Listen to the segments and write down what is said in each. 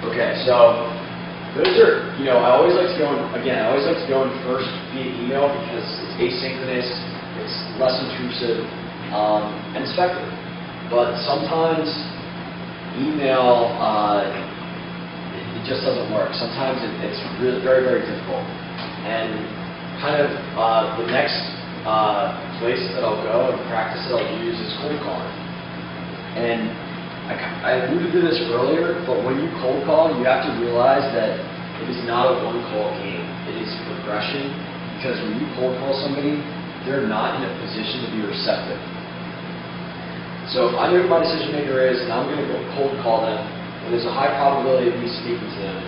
Okay, so those are, I always like to go in, again, I always like to go in first via email because it's asynchronous, it's less intrusive, and it's effective. But sometimes email, it just doesn't work. Sometimes it's really very, very difficult. And kind of the next place that I'll go and practice that I'll use is cold calling. And I alluded to this earlier, but when you cold call, you have to realize that it is not a one-call game. It is progression, because when you cold call somebody, they're not in a position to be receptive. So if I know who my decision maker is, and I'm going to go cold call them, and there's a high probability of me speaking to them,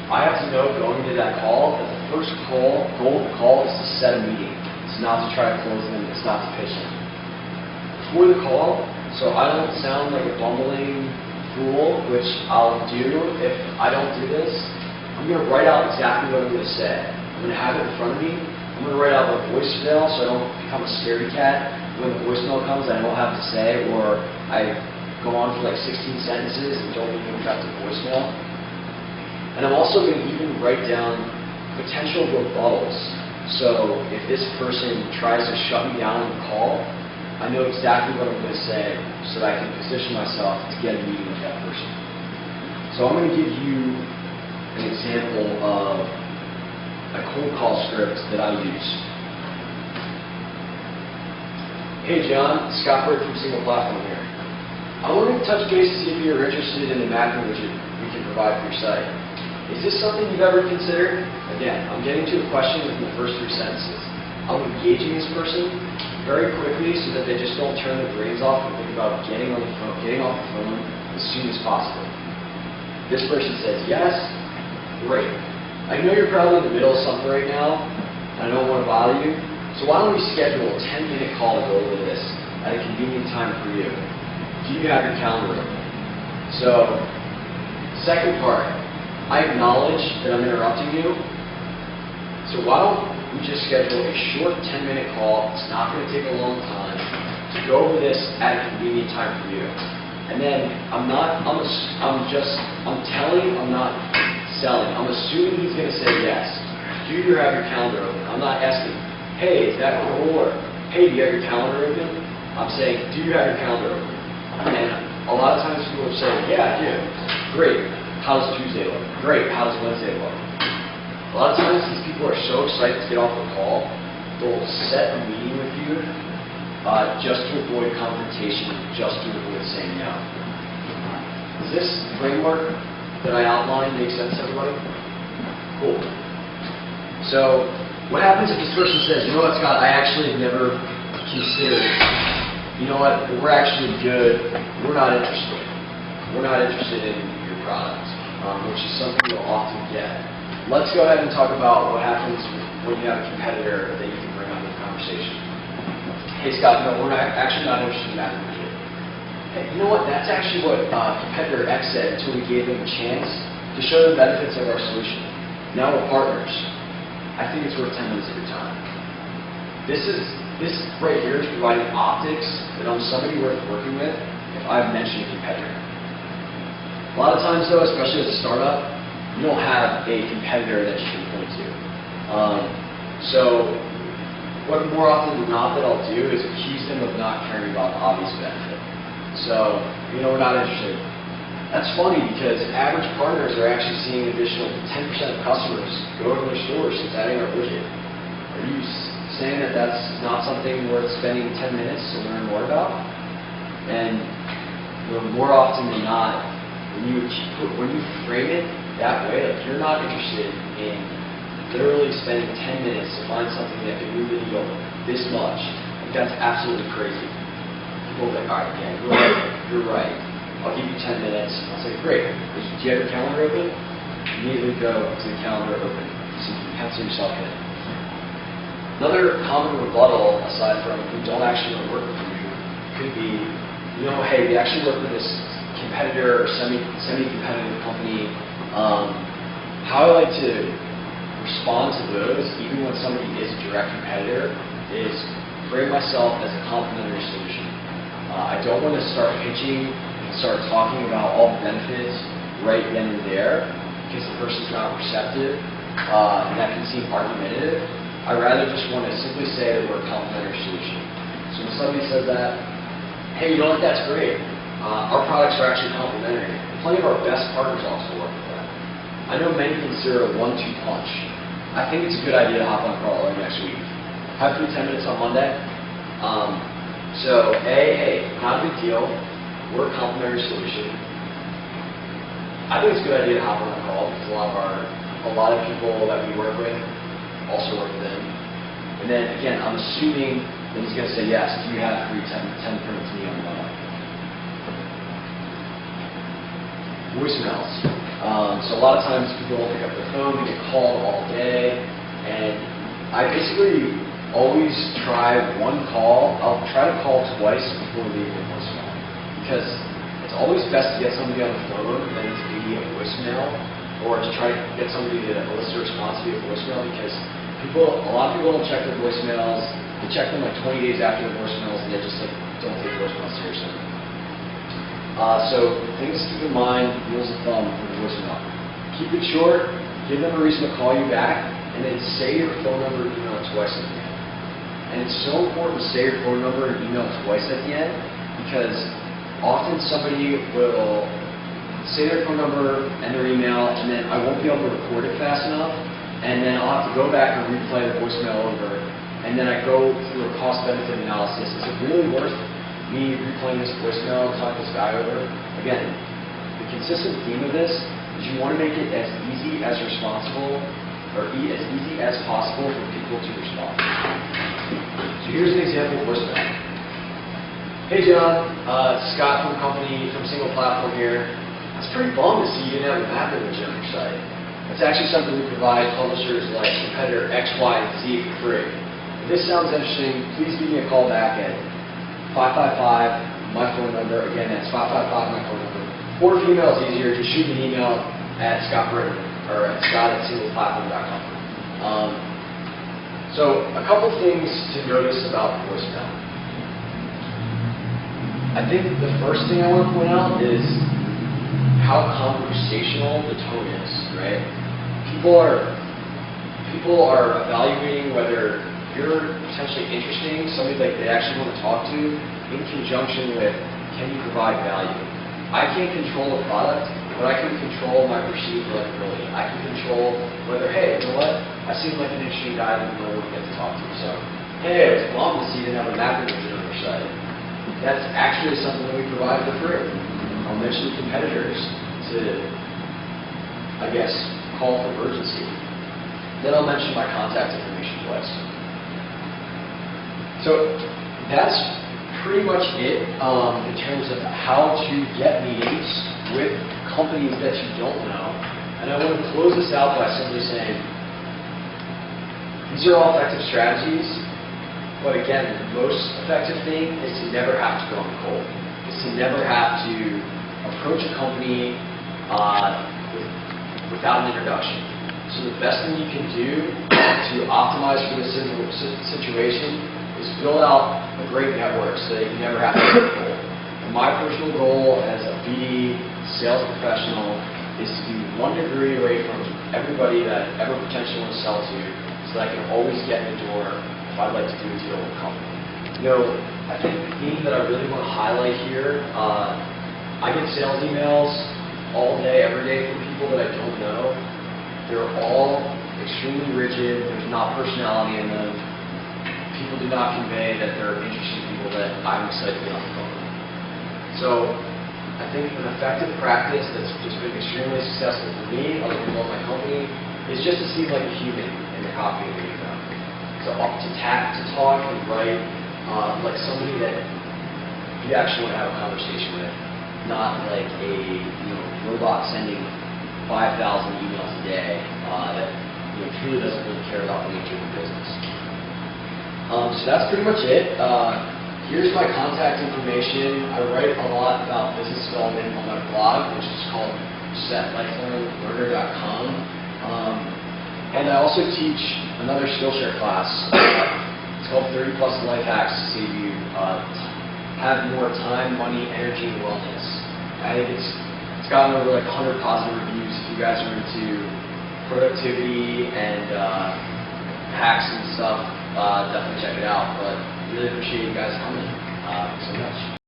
I have to know going into that call that the first goal of the call is to set a meeting. It's not to try to close them, it's not to pitch them. Before the call, so I don't sound like a bumbling fool, which I'll do if I don't do this, I'm going to write out exactly what I'm going to say. I'm going to have it in front of me. I'm going to write out a voicemail so I don't become a scaredy cat. When the voicemail comes, I don't have to say, or I go on for like 16 sentences and don't even get to voicemail. And I'm also going to even write down potential rebuttals. So if this person tries to shut me down on the call, I know exactly what I'm going to say so that I can position myself to get a meeting with that person. So I'm going to give you an example of a cold call script that I use. Hey John, Scott Bird from Single Platform here. I wanted to touch base to see if you're interested in the mapping widget we can provide for your site. Is this something you've ever considered? Again, I'm getting to a question within the first 3 sentences. I'm engaging this person very quickly so that they just don't turn their brains off and think about getting off the phone as soon as possible. This person says yes, great. I know you're probably in the middle of something right now, and I don't want to bother you, so why don't we schedule a 10-minute call to go over this at a convenient time for you? Do you have your calendar open? So, second part, I acknowledge that I'm interrupting you, so why don't we just schedule a short 10-minute call. It's not going to take a long time to go over this at a convenient time for you. And then I'm telling, I'm not selling. I'm assuming he's going to say yes. Do you have your calendar open? I'm not asking, hey, is that cool? Or, hey, do you have your calendar open? I'm saying, do you have your calendar open? And a lot of times people are saying, yeah, I do. Great. How does Tuesday look? Great. How does Wednesday look? A lot of times these people are so excited to get off the call, they'll set a meeting with you just to avoid confrontation, just to avoid saying no. Does this framework that I outlined make sense to everybody? Cool. So what happens if this person says, you know what, Scott, I actually have never considered, you know what, we're actually good, we're not interested. We're not interested in your product, which is something you'll often get. Let's go ahead and talk about what happens when you have a competitor that you can bring up in the conversation. Hey Scott, no, we're actually not interested in that widget. Hey, you know what? That's actually what competitor X said until we gave them a chance to show the benefits of our solution. Now we're partners. I think it's worth 10 minutes of your time. This right here is providing optics that I'm somebody worth working with if I've mentioned a competitor. A lot of times though, especially as a startup, you don't have a competitor that you can point to. So what more often than not that I'll do is accuse them of not caring about the obvious benefit. So, we're not interested. That's funny because average partners are actually seeing an additional 10% of customers go to their stores since adding our widget. Are you saying that that's not something worth spending 10 minutes to learn more about? And more often than not, when you frame it that way, like you're not interested in literally spending 10 minutes to find something that can move the needle this much. Like that's absolutely crazy. People are like, all right, yeah, you're right. I'll give you 10 minutes. I'll say, great. Do you have your calendar open? Immediately go to the calendar open so you can pencil yourself in. Another common rebuttal, aside from who don't actually want to work with you, could be, hey, we actually work with this competitor or semi-competitive company. How I like to respond to those, even when somebody is a direct competitor, is frame myself as a complementary solution. I don't want to start pitching and start talking about all the benefits. right then and there because the person's not receptive, and that can seem argumentative. I'd rather just want to simply say that we're a complementary solution. So when somebody says that, hey, you know what, that's great. Our products are actually complementary. Plenty of our best partners also work with that. I know many consider a 1-2 punch. I think it's a good idea to hop on a call early next week. Have 10 minutes on Monday. So, hey, not a big deal. We're a complementary solution. I think it's a good idea to hop on a call because a lot of people that we work with also work with them. And then again, I'm assuming that he's going to say yes. Do you have free 10 minutes to me on Monday? Voicemails. So a lot of times people don't pick up their phone, they get called all day, and I basically always try one call. I'll try to call twice before leaving a voicemail because it's always best to get somebody on the phone than to be a voicemail, or to try to get somebody to elicit a response via voicemail because a lot of people don't check their voicemails. They check them like 20 days after the voicemails, and they just like don't take voicemails seriously. So things to keep in mind, rules of thumb for the voicemail. Keep it short, give them a reason to call you back, and then say your phone number and email twice at the end. And it's so important to say your phone number and email twice at the end because often somebody will say their phone number and their email, and then I won't be able to record it fast enough, and then I'll have to go back and replay the voicemail over, and then I go through a cost-benefit analysis. Is it really worth me replaying this voicemail and talking this guy over? Again, the consistent theme of this is you want to make it as easy as possible for people to respond. So here's an example of voicemail. Hey John, Scott from Single Platform here. I was pretty bummed to see you didn't have a map image on your site. It's actually something we provide publishers like competitor X, Y, and Z for free. If this sounds interesting, please give me a call back at 555, my phone number. Again, that's 555, my phone number. Or if email is easier, just shoot me an email at Scott or at scott@singleplatform.com. So a couple things to notice about voicemail. I think the first thing I want to point out is how conversational the tone is, right? People are evaluating whether you're potentially interesting, somebody that they actually want to talk to, in conjunction with, can you provide value? I can't control the product, but I can control my perceived likability. I can control whether, hey, you know what, I seem like an interesting guy that I would get to talk to. So, hey, it's bummed to see you didn't have a map image on your site. That's actually something that we provide for free. I'll mention competitors to, I guess, call for urgency. Then I'll mention my contact information twice. So that's pretty much it in terms of how to get meetings with companies that you don't know. And I want to close this out by simply saying, these are all effective strategies, but again, the most effective thing is to never have to go on cold. Is to never have to approach a company without an introduction. So the best thing you can do to optimize for this situation is build out a great network so that you never have to go cold. And my personal goal as a BD sales professional is to be 1 degree away from everybody that I ever potentially want to sell to so that I can always get in the door if I'd like to do a deal with a company. You know, I think the theme that I really want to highlight here, I get sales emails all day, every day from people that I don't know. They're all extremely rigid. There's not personality in them. People do not convey that they're interesting people that I'm excited to get on the phone with. So I think an effective practice that's just been extremely successful for me, other people in my company, is just to seem like a human in the copy of the email. So to talk and write like somebody that you actually want to have a conversation with, not like a robot sending 5,000 emails a day that truly doesn't really care about the nature of the business. So that's pretty much it. Here's my contact information. I write a lot about business development on my blog, which is called setlifelonglearner.com. And I also teach another Skillshare class. It's called 30+ Life Hacks to save you have more time, money, energy, and wellness. I think it's gotten over like 100 positive reviews. If you guys are into productivity and hacks and stuff, definitely check it out. But really appreciate you guys coming. Thanks so much.